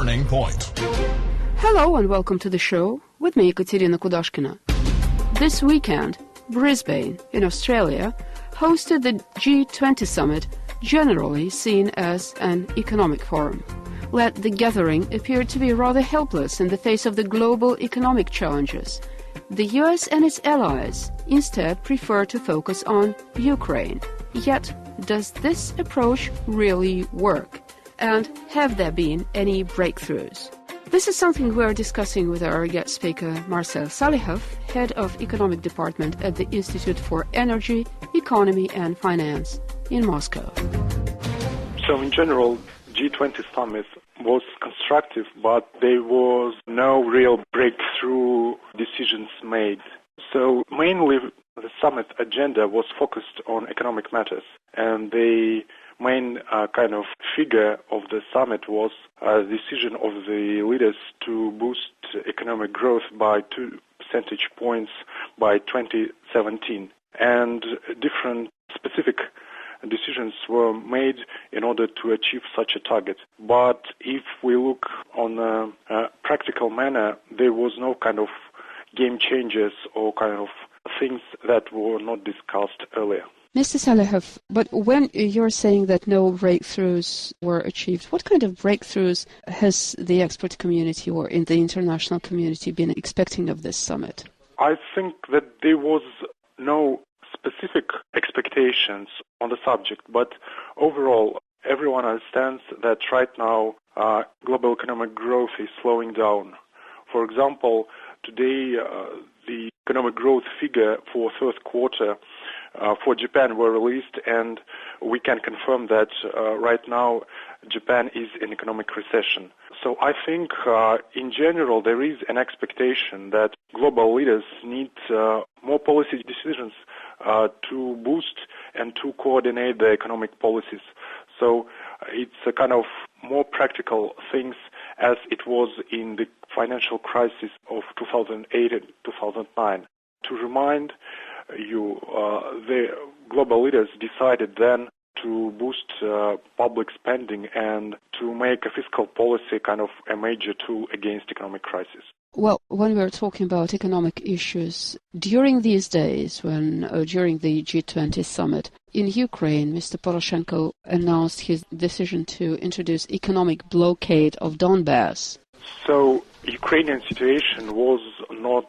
Burning Point. Hello and welcome to the show with me, Ekaterina Kudashkina. This weekend, Brisbane in Australia hosted the G20 summit, generally seen as an economic forum. Yet the gathering appeared to be rather helpless in the face of the global economic challenges. The US and its allies instead prefer to focus on Ukraine. Yet, does this approach really work? And have there been any breakthroughs? This is something we're discussing with our guest speaker, Marcel Salikhov, Head of Economic Department at the Institute for Energy, Economy and Finance in Moscow. So in general, G20 summit was constructive, but there was no real breakthrough decisions made. So mainly the summit agenda was focused on economic matters, and the main kind of figure of the summit was a decision of the leaders to boost economic growth by 2 percentage points by 2017. And different specific decisions were made in order to achieve such a target. But if we look on a practical manner, there was no kind of game changers or kind of things that were not discussed earlier. Mr. Salikhov, but when you're saying that no breakthroughs were achieved, what kind of breakthroughs has the expert community or in the international community been expecting of this summit? I think that there was no specific expectations on the subject, but overall, everyone understands that right now global economic growth is slowing down. For example, today the economic growth figure for third quarter for Japan were released, and we can confirm that right now Japan is in economic recession. So I think in general there is an expectation that global leaders need more policy decisions to boost and to coordinate the economic policies. So it's a kind of more practical things as it was in the financial crisis of 2008 and 2009. To remind you, the global leaders decided then to boost public spending and to make a fiscal policy kind of a major tool against economic crisis. Well, when we're talking about economic issues, during these days, during the G20 summit, in Ukraine, Mr. Poroshenko announced his decision to introduce economic blockade of Donbass. So, Ukrainian situation was not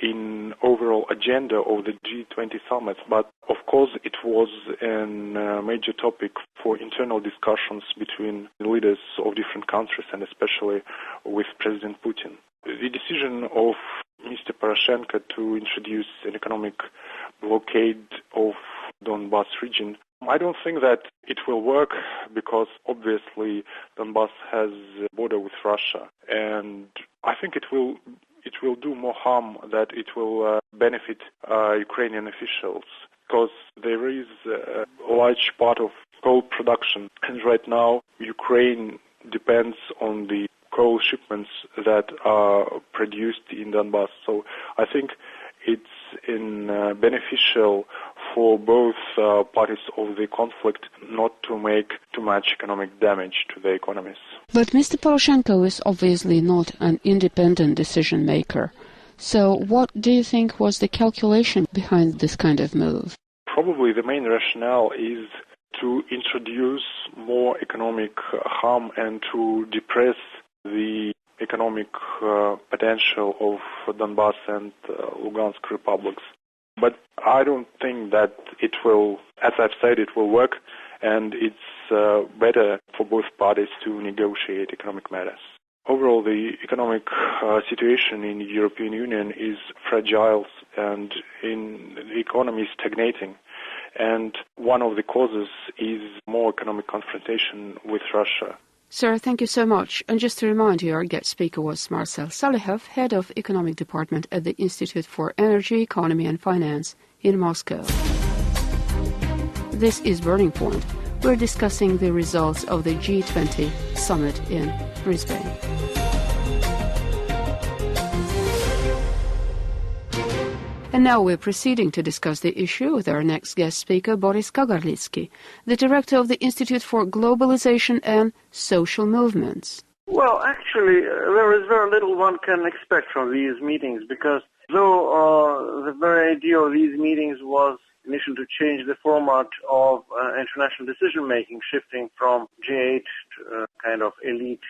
in overall agenda of the G20 summit, but of course it was a major topic for internal discussions between leaders of different countries and especially with President Putin. The decision of Mr. Poroshenko to introduce an economic blockade of Donbass region, I don't think that it will work because obviously Donbass has a border with Russia, and I think it will do more harm than it will benefit Ukrainian officials, because there is a large part of coal production, and right now Ukraine depends on the coal shipments that are produced in Donbass. So I think it's beneficial for both parties of the conflict not to make too much economic damage to the economies. But Mr. Poroshenko is obviously not an independent decision maker. So what do you think was the calculation behind this kind of move? Probably the main rationale is to introduce more economic harm and to depress the economic potential of Donbass and Lugansk republics. But I don't think that it will, as I've said, it will work, and it's better for both parties to negotiate economic matters. Overall, the economic situation in the European Union is fragile, and the economy is stagnating. And one of the causes is more economic confrontation with Russia. Sir, thank you so much. And just to remind you, our guest speaker was Marcel Salikhov, Head of Economic Department at the Institute for Energy, Economy and Finance in Moscow. This is Burning Point. We're discussing the results of the G20 summit in Brisbane. And now we're proceeding to discuss the issue with our next guest speaker, Boris Kagarlitsky, the director of the Institute for Globalization and Social Movements. Well, actually, there is very little one can expect from these meetings because though the very idea of these meetings was initially to change the format of international decision-making, shifting from G8 to kind of elite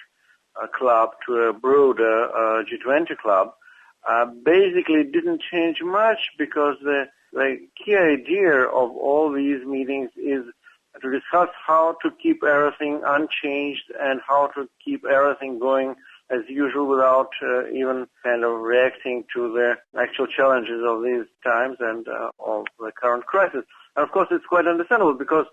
club to a broader G20 club, basically didn't change much because the key idea of all these meetings is to discuss how to keep everything unchanged and how to keep everything going as usual without even kind of reacting to the actual challenges of these times and of the current crisis. And of course, it's quite understandable because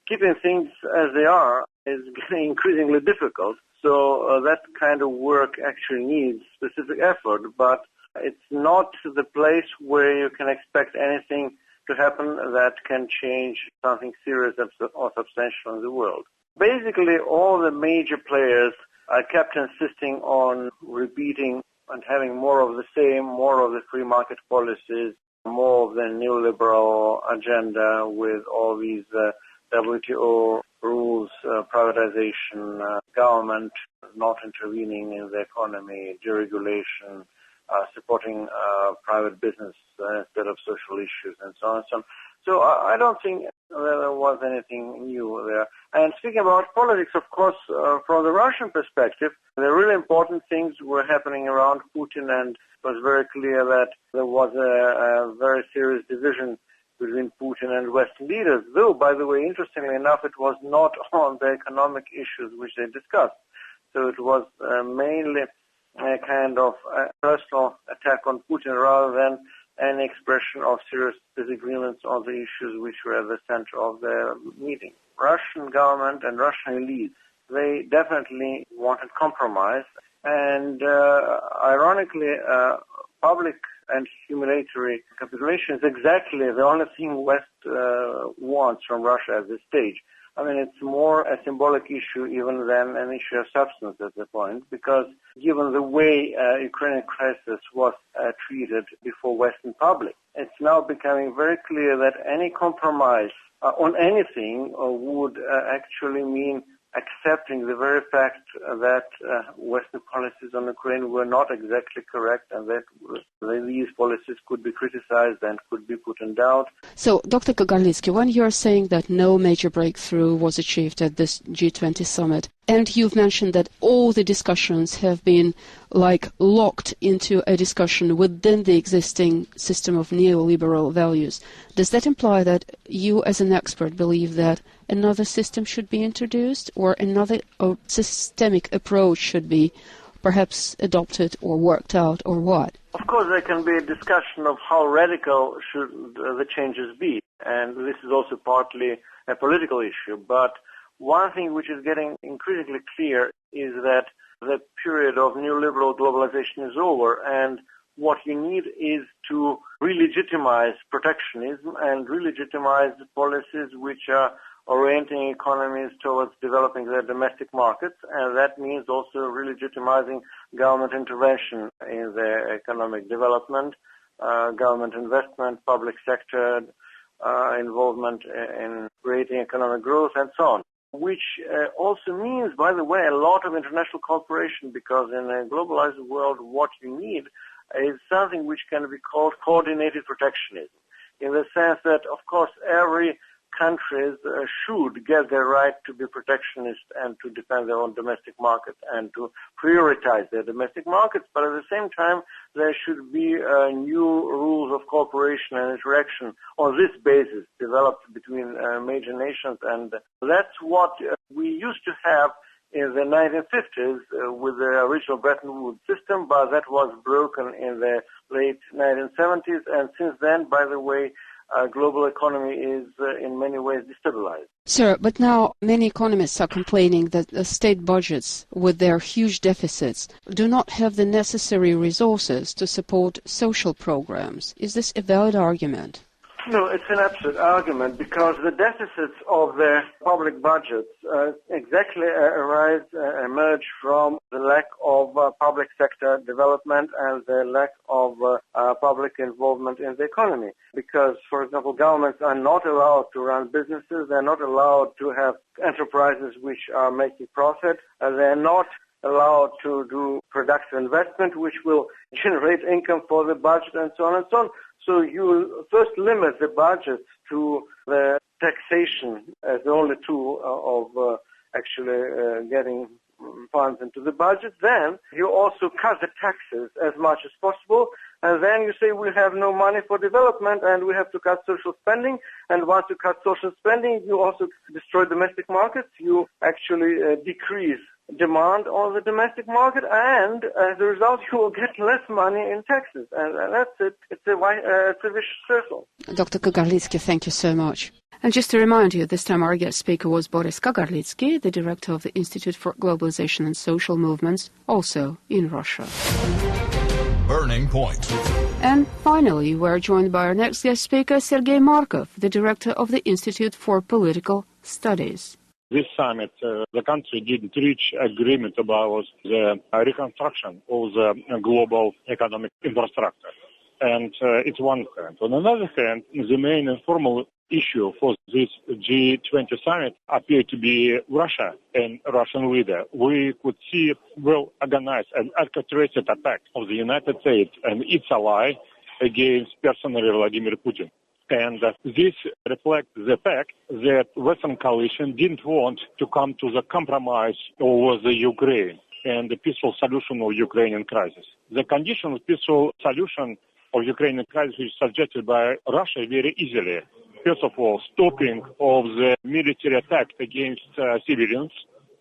keeping things as they are is getting increasingly difficult. So that kind of work actually needs specific effort, but it's not the place where you can expect anything to happen that can change something serious or substantial in the world. Basically, all the major players kept insisting on repeating and having more of the same, more of the free market policies, more of the neoliberal agenda with all these WTO rules, privatization, government not intervening in the economy, deregulation, supporting private business instead of social issues, and so on and so on. So I don't think there was anything new there. And speaking about politics, of course, from the Russian perspective, the really important things were happening around Putin, and it was very clear that there was a very serious division between Putin and Western leaders, though, by the way, interestingly enough, it was not on the economic issues which they discussed. So it was mainly a kind of personal attack on Putin rather than an expression of serious disagreements on the issues which were at the center of the meeting. Russian government and Russian elites, they definitely wanted compromise, and ironically, public and humiliatory capitulation is exactly the only thing West wants from Russia at this stage. I mean, it's more a symbolic issue even than an issue of substance at the point, because given the way Ukrainian crisis was treated before Western public, it's now becoming very clear that any compromise on anything would actually mean accepting the very fact that Western policies on Ukraine were not exactly correct and that these policies could be criticized and could be put in doubt. So, Dr. Kagarlitsky, when you're saying that no major breakthrough was achieved at this G20 summit, and you've mentioned that all the discussions have been locked into a discussion within the existing system of neoliberal values, does that imply that you as an expert believe that another system should be introduced or another systemic approach should be perhaps adopted or worked out, or what? Of course, there can be a discussion of how radical should the changes be, and this is also partly a political issue. But one thing which is getting increasingly clear is that the period of neoliberal globalization is over, and what you need is to re-legitimize protectionism and re-legitimize policies which are orienting economies towards developing their domestic markets, and that means also re-legitimizing government intervention in their economic development, government investment, public sector involvement in creating economic growth, and so on. Which also means, by the way, a lot of international cooperation, because in a globalized world, what you need is something which can be called coordinated protectionism, in the sense that, of course, every countries should get their right to be protectionist and to defend their own domestic market and to prioritize their domestic markets, but at the same time there should be new rules of cooperation and interaction on this basis developed between major nations, and that's what we used to have in the 1950s with the original Bretton Woods system, but that was broken in the late 1970s, and since then, by the way, global economy is in many ways destabilized. Sir, but now many economists are complaining that the state budgets, with their huge deficits, do not have the necessary resources to support social programs. Is this a valid argument? No, it's an absurd argument, because the deficits of the public budgets exactly emerge from the lack of public sector development and the lack of public involvement in the economy. Because, for example, governments are not allowed to run businesses, they're not allowed to have enterprises which are making profit, they're not allowed to do productive investment, which will generate income for the budget and so on and so on. So you first limit the budget to the taxation as the only tool of actually getting funds into the budget. Then you also cut the taxes as much as possible, and then you say we have no money for development and we have to cut social spending. And once you cut social spending, you also destroy domestic markets. You actually decrease demand on the domestic market, and as a result, you will get less money in taxes. And that's it. It's a vicious circle. Dr. Kagarlitsky, thank you so much. And just to remind you, this time our guest speaker was Boris Kagarlitsky, the director of the Institute for Globalization and Social Movements, also in Russia. Burning Point. And finally, we're joined by our next guest speaker, Sergei Markov, the director of the Institute for Political Studies. This summit, the country didn't reach agreement about the reconstruction of the global economic infrastructure. And it's one hand. On another hand, the main informal issue for this G20 summit appeared to be Russia and Russian leader. We could see well-organized and orchestrated attack of the United States and its ally against personally Vladimir Putin. And this reflects the fact that Western coalition didn't want to come to the compromise over the Ukraine and the peaceful solution of Ukrainian crisis. The condition of peaceful solution of Ukrainian crisis is suggested by Russia very easily. First of all, stopping of the military attack against civilians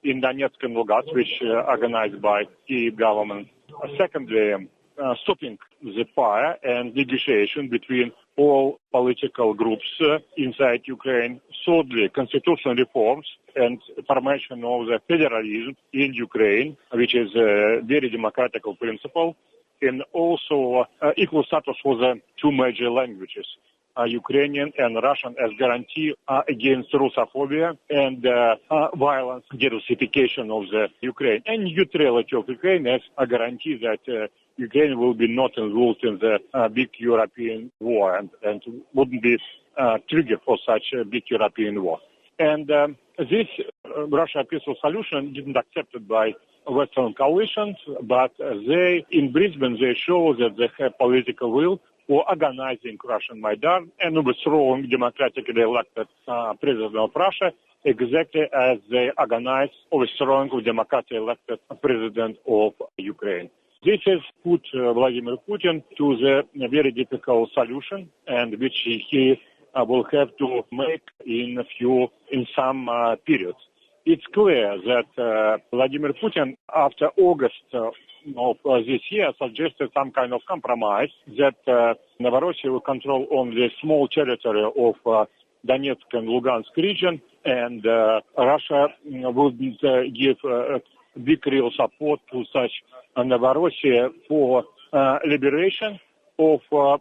in Donetsk and Lugansk, which organized by Kyiv government. Secondly, stopping the fire and negotiation between all political groups inside Ukraine. Thirdly, constitutional reforms and formation of the federalism in Ukraine, which is a very democratic principle, and also equal status for the two major languages, Ukrainian and Russian, as guarantee against Russophobia and violence, derussification of the Ukraine, and neutrality of Ukraine as a guarantee that Ukraine will be not involved in the big European war and wouldn't be trigger for such a big European war. And this Russia peaceful solution didn't accepted by Western coalitions, but they, in Brisbane, they show that they have political will for organizing Russian Maidan and overthrowing democratically elected president of Russia, exactly as they organized overthrowing democratically elected president of Ukraine. This has put Vladimir Putin to the very difficult solution, and which he will have to make in some periods. It's clear that Vladimir Putin, after August of this year, suggested some kind of compromise that Novorossiya will control only a small territory of Donetsk and Lugansk region, and Russia would give big real support to such Novorossiya for liberation of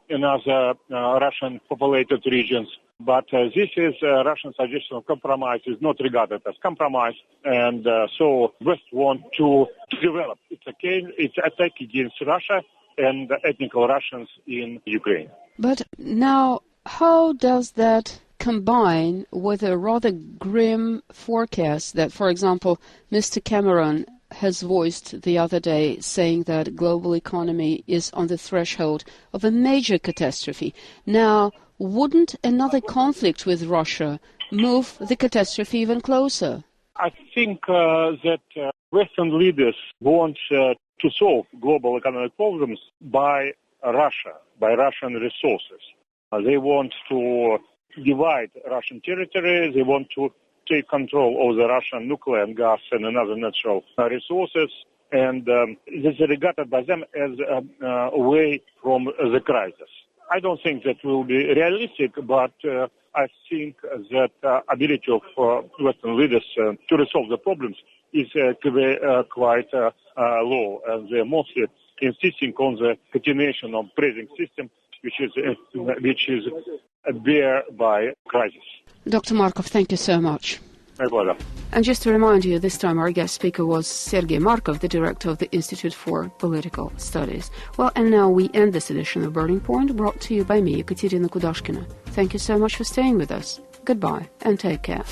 another Russian populated regions. But this is Russian suggestion of compromise is not regarded as compromise, and so West want to develop its attack against Russia and ethnic Russians in Ukraine. But now, how does that combine with a rather grim forecast that, for example, Mr. Cameron has voiced the other day, saying that global economy is on the threshold of a major catastrophe? Now, wouldn't another conflict with Russia move the catastrophe even closer? I think that Western leaders want to solve global economic problems by Russia, by Russian resources. They want to divide Russian territory. They want to take control of the Russian nuclear and gas and other natural resources. And this is regarded by them as a way from the crisis. I don't think that will be realistic, but I think that ability of Western leaders to resolve the problems is quite low, and they're mostly insisting on the continuation of present system, which is bare by crisis. Dr. Markov, thank you so much. My pleasure. And just to remind you, this time our guest speaker was Sergei Markov, the director of the Institute for Political Studies. Well, and now we end this edition of Burning Point, brought to you by me, Ekaterina Kudashkina. Thank you so much for staying with us. Goodbye, and take care.